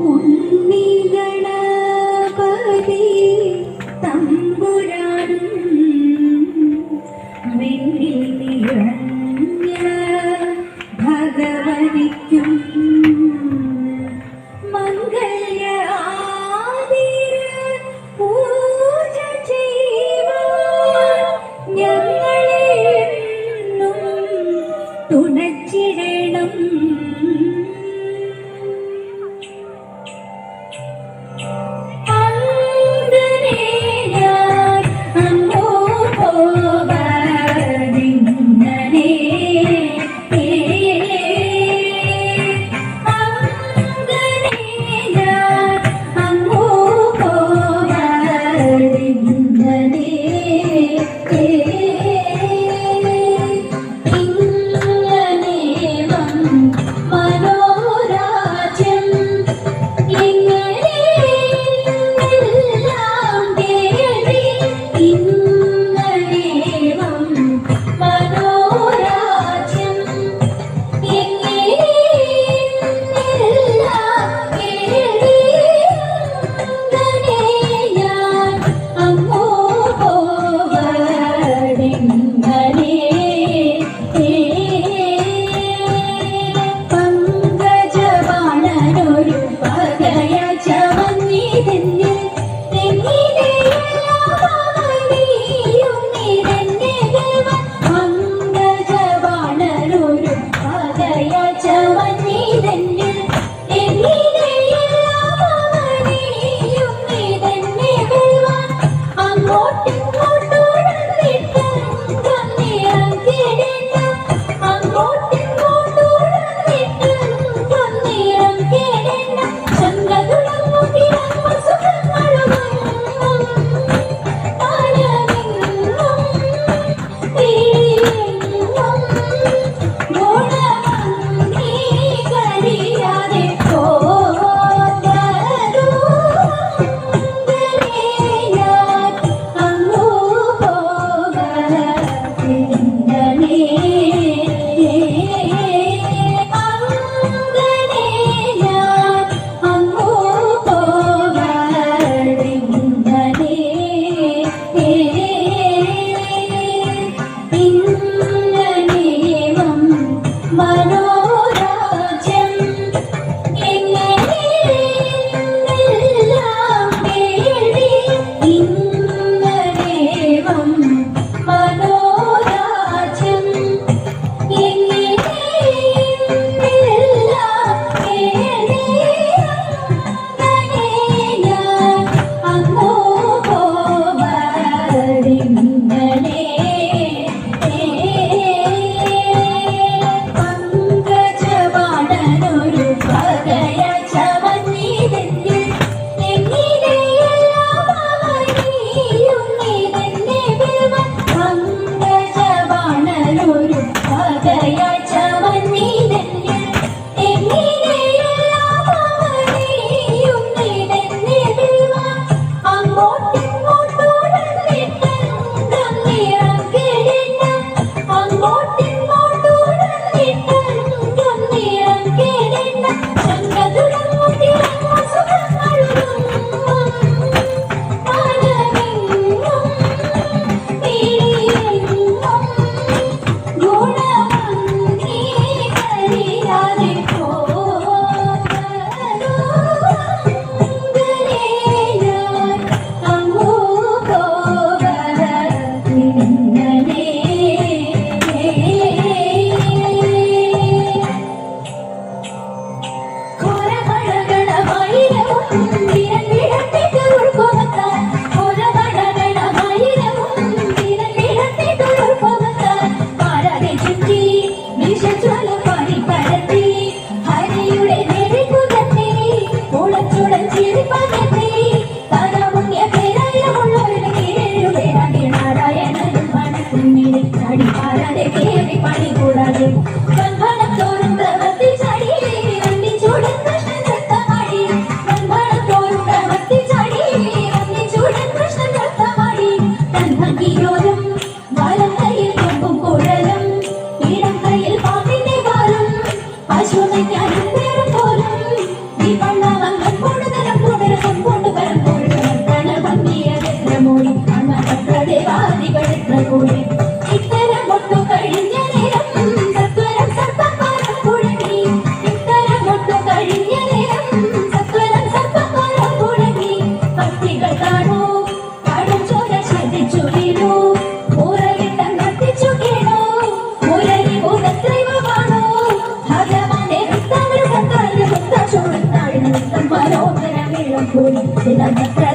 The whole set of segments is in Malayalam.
ഉണ്ണി ഗണപതി തമ്പുരാനും വെണ്ണിൽ നിറഞ്ഞ ഭഗവതിക്കും മംഗല്യ ആതിര പൂജ ചെയ്യുവാൻ ഞങ്ങളെ എന്നും തുണച്ചിടണം. അങ്ങനെ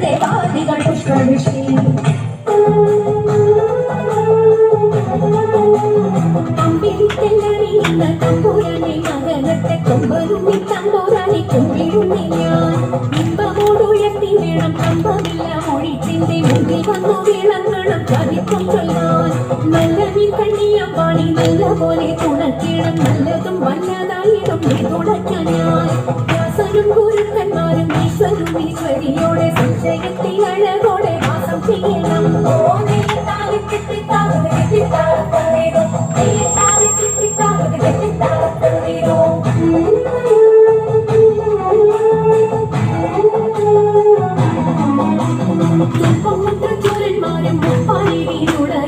ദേവാദികൾ പുഷ്പവൃഷ്ടി അമ്പിളിക്കെല്ലറിയുന്ന തമ്പുരാനെ മകനത്തെ കൊമ്പരുണ്ണി തമ്പുരാനെ കുമ്പിടുന്നി ഞാൻ ഇമ്പമോടുയർത്തി വേണം കമ്പമില്ല മൊഴിത്തിന്റെ മുന്നിൽ വന്നു വിളങ്ങണം കവിത്വം ചൊല്ലാൻ നല്ല മീൻ കണ്ണിയം പാടി നല്ല പോലെ തുണക്കിടം നല്ലതും വല്ലതായിടും തുണയ്ക്കാൻ ഞാൻ വ്യാസനും ഗുരുക്കന്മാരും ഈശ്വരും ഈശ്വരിയോടെ സംശയത്തിൽ അഴകോടെ വാസം ചെയ്യണം ചോരന്മാരും പാലിടയോടെ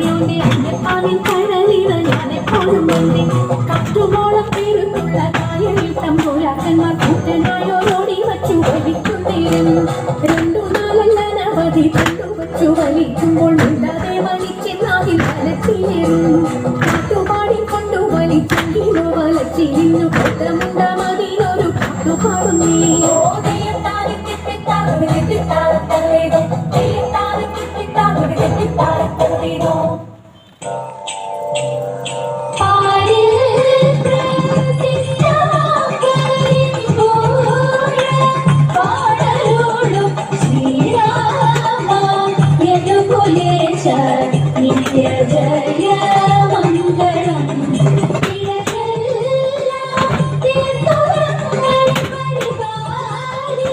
അന്യപ്പാലിൽ കടലിട ഞാനെപ്പോഴും വേണ്ടി കട്ടുമോളം പേരുള്ള കായലിൽ തമ്പുരാക്കന്മാർ കൂട്ടനായോരോടി വച്ചു വലിക്കുന്നേരും രണ്ടു നാലല്ല നവധി കണ്ടുവച്ചു വലിക്കുമ്പോൾ മിണ്ടാതെ വലിച്ചെന്നാതിൽ വലച്ചിലേറും കാട്ടുപാടി കൊണ്ടു വലിച്ചെങ്കിലോ വലച്ചിരുന്നു കൊണ്ടമുണ്ട മതിലൊരു പാട്ടുപാടുന്നേ നിത്യ ജയ മംഗളം പരിപാടി